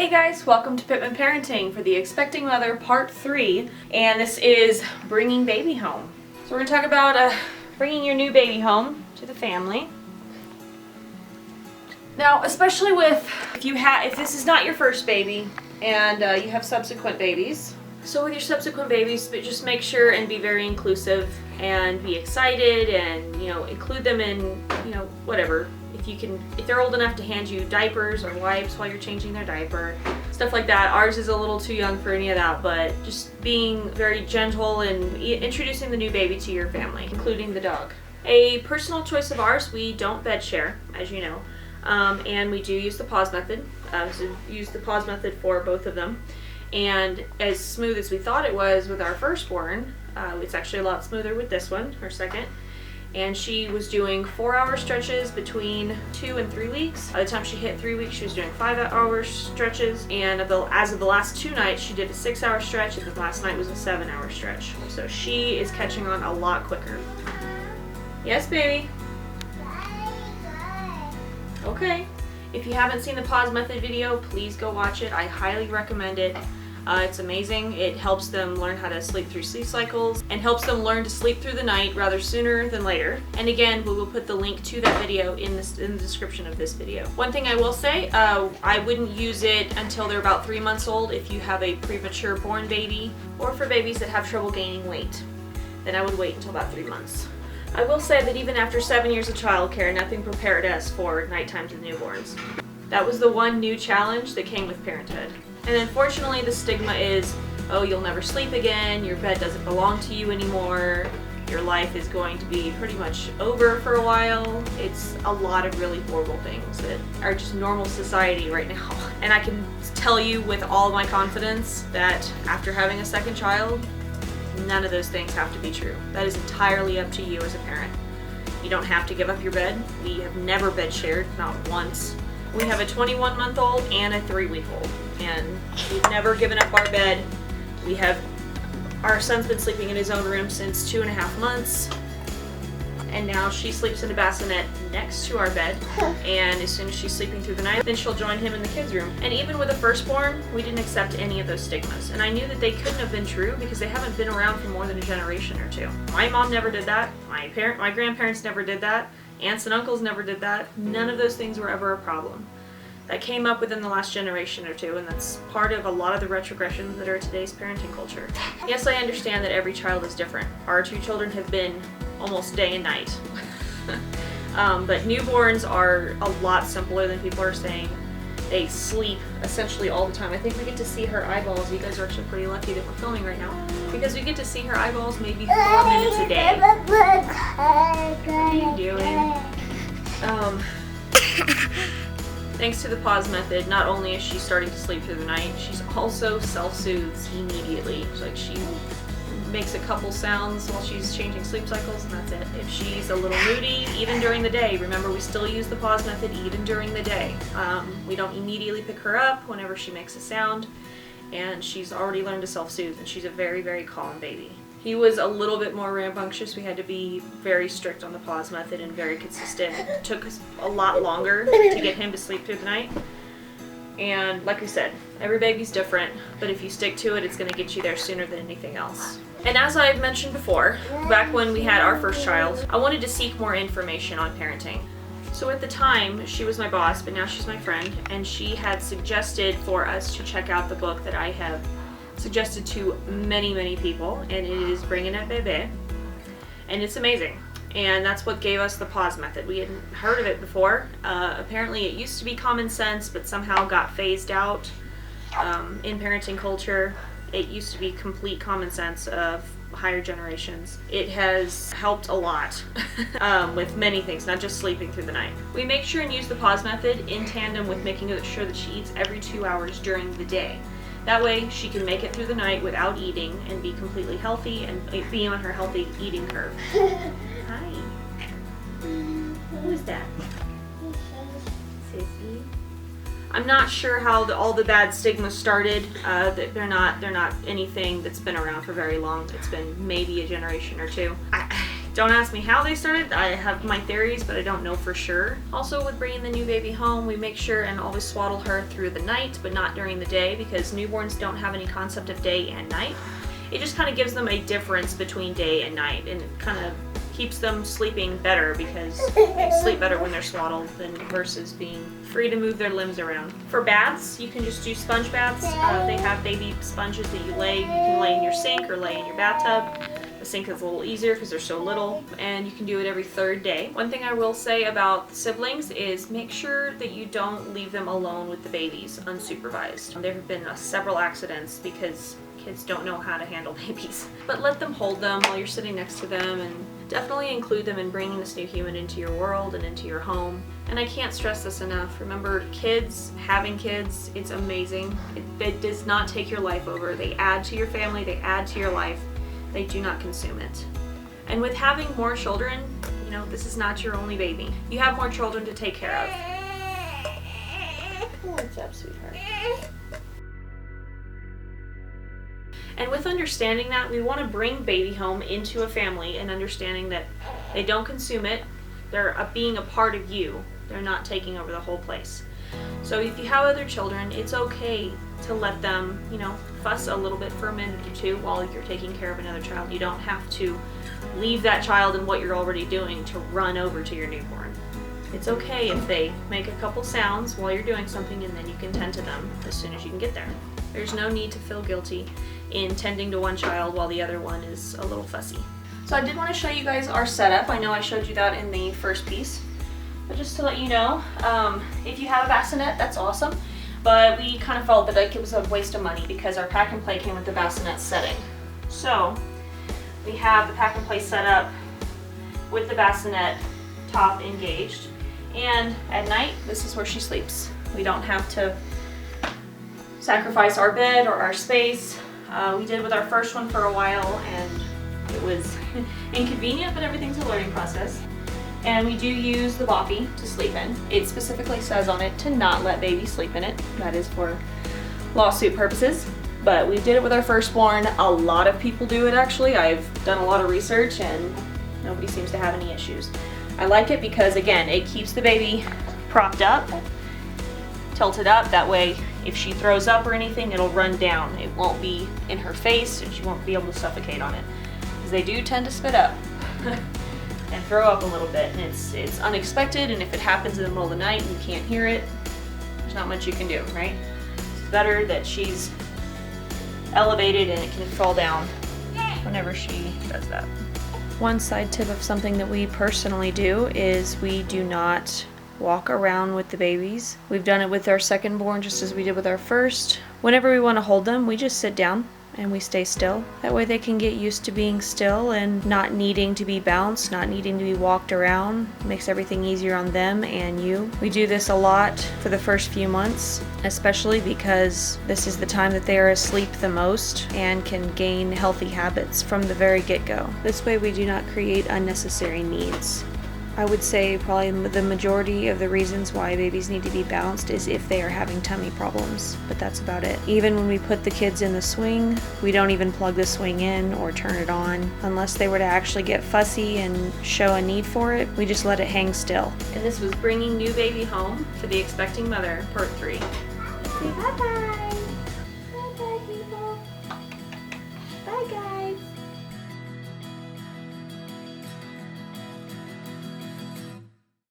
Hey guys, welcome to Pittman Parenting for the Expecting Mother Part 3, and this is bringing baby home. So we're going to talk about bringing your new baby home to the family. Now, especially if this is not your first baby and you have subsequent babies. So with your subsequent babies, just make sure and be very inclusive and be excited and, include them in, whatever. If they're old enough to hand you diapers or wipes while you're changing their diaper, stuff like that. Ours is a little too young for any of that, but just being very gentle and introducing the new baby to your family, including the dog. A personal choice of ours, we don't bed share, as you know, and we do use the pause method. So use the pause method for both of them. And as smooth as we thought it was with our firstborn, it's actually a lot smoother with this one, our second. And she was doing 4-hour stretches between 2 and 3 weeks. By the time she hit 3 weeks, she was doing 5-hour stretches. And as of the last 2 nights, she did a 6-hour stretch, and the last night was a 7-hour stretch. So she is catching on a lot quicker. Yes, baby? Okay. If you haven't seen the pause method video, please go watch it. I highly recommend it. It's amazing. It helps them learn how to sleep through sleep cycles and helps them learn to sleep through the night rather sooner than later. And again, we will put the link to that video in the description of this video. One thing I will say, I wouldn't use it until they're about 3 months old if you have a premature born baby or for babies that have trouble gaining weight. Then I would wait until about 3 months. I will say that even after 7 years of childcare, nothing prepared us for nighttimes with newborns. That was the one new challenge that came with parenthood. And unfortunately, the stigma is, oh, you'll never sleep again, your bed doesn't belong to you anymore, your life is going to be pretty much over for a while. It's a lot of really horrible things that are just normal society right now. And I can tell you with all my confidence that after having a second child, none of those things have to be true. That is entirely up to you as a parent. You don't have to give up your bed. We have never bed shared, not once. We have a 21-month-old and a 3-week-old, and we've never given up our bed. Our son's been sleeping in his own room since 2.5 months, and now she sleeps in a bassinet next to our bed, and as soon as she's sleeping through the night, then she'll join him in the kids' room. And even with a firstborn, we didn't accept any of those stigmas, and I knew that they couldn't have been true because they haven't been around for more than a generation or two. My mom never did that. My grandparents never did that. Aunts and uncles never did that. None of those things were ever a problem. That came up within the last generation or two, and that's part of a lot of the retrogressions that are today's parenting culture. Yes, I understand that every child is different. Our 2 children have been almost day and night. But newborns are a lot simpler than people are saying. They sleep essentially all the time. I think we get to see her eyeballs. You guys are actually pretty lucky that we're filming right now, because we get to see her eyeballs maybe 4 minutes a day. What are you doing? Thanks to the pause method, not only is she starting to sleep through the night, she's also self-soothes immediately. She makes a couple sounds while she's changing sleep cycles, and that's it. If she's a little moody, even during the day, remember we still use the pause method even during the day. We don't immediately pick her up whenever she makes a sound, and she's already learned to self-soothe, and she's a very, very calm baby. He was a little bit more rambunctious. We had to be very strict on the pause method and very consistent. It took us a lot longer to get him to sleep through the night. And like I said, every baby's different, but if you stick to it, it's going to get you there sooner than anything else. And as I've mentioned before, back when we had our first child, I wanted to seek more information on parenting. So at the time, she was my boss, but now she's my friend, and she had suggested for us to check out the book that I have suggested to many, many people, and it is Bringing Up Bébé, and it's amazing. And that's what gave us the pause method. We hadn't heard of it before. Apparently it used to be common sense, but somehow got phased out in parenting culture. It used to be complete common sense of higher generations. It has helped a lot with many things, not just sleeping through the night. We make sure and use the pause method in tandem with making sure that she eats every 2 hours during the day. That way she can make it through the night without eating and be completely healthy and be on her healthy eating curve. Hi. Who is that? Sissy. I'm not sure how all the bad stigma started. They're not anything that's been around for very long. It's been maybe a generation or two. Don't ask me how they started. I have my theories, but I don't know for sure. Also, with bringing the new baby home, we make sure and always swaddle her through the night, but not during the day, because newborns don't have any concept of day and night. It just kind of gives them a difference between day and night, and it kind of keeps them sleeping better, because they sleep better when they're swaddled than versus being free to move their limbs around. For baths, you can just do sponge baths. They have baby sponges that you can lay in your sink or lay in your bathtub. The sink is a little easier because they're so little, and you can do it every 3rd day. One thing I will say about siblings is make sure that you don't leave them alone with the babies unsupervised. There have been several accidents because kids don't know how to handle babies. But let them hold them while you're sitting next to them, and definitely include them in bringing this new human into your world and into your home. And I can't stress this enough. Remember, having kids, it's amazing. It does not take your life over. They add to your family, they add to your life. They do not consume it. And with having more children, you know, this is not your only baby. You have more children to take care of. What's up, sweetheart? And with understanding that, we want to bring baby home into a family and understanding that they don't consume it. They're being a part of you. They're not taking over the whole place. So if you have other children, it's okay to let them, you know, fuss a little bit for a minute or two while you're taking care of another child. You don't have to leave that child and what you're already doing to run over to your newborn. It's okay if they make a couple sounds while you're doing something, and then you can tend to them as soon as you can get there. There's no need to feel guilty in tending to one child while the other one is a little fussy. So I did want to show you guys our setup. I know I showed you that in the first piece, but just to let you know, if you have a bassinet, that's awesome. But we kind of felt that like it was a waste of money because our pack and play came with the bassinet setting. So we have the pack and play set up with the bassinet top engaged, and at night this is where she sleeps. We don't have to sacrifice our bed or our space. We did with our first one for a while, and it was inconvenient, but everything's a learning process. And we do use the boppy to sleep in. It specifically says on it to not let baby sleep in it. That is for lawsuit purposes. But we did it with our firstborn. A lot of people do it actually. I've done a lot of research and nobody seems to have any issues. I like it because, again, it keeps the baby propped up, tilted up. That way, if she throws up or anything, it'll run down. It won't be in her face and she won't be able to suffocate on it. Because they do tend to spit up. And throw up a little bit, and it's unexpected, and if it happens in the middle of the night and you can't hear it, there's not much you can do, right? It's better that she's elevated and it can fall down whenever she does that. One side tip of something that we personally do is we do not walk around with the babies. We've done it with our secondborn just as we did with our first. Whenever we want to hold them, we just sit down and we stay still. That way they can get used to being still and not needing to be bounced, not needing to be walked around. It makes everything easier on them and you. We do this a lot for the first few months, especially because this is the time that they are asleep the most and can gain healthy habits from the very get-go. This way we do not create unnecessary needs. I would say probably the majority of the reasons why babies need to be bounced is if they are having tummy problems, but that's about it. Even when we put the kids in the swing, we don't even plug the swing in or turn it on. Unless they were to actually get fussy and show a need for it, we just let it hang still. And this was Bringing New Baby Home for the Expecting Mother, Part 3. Say bye-bye.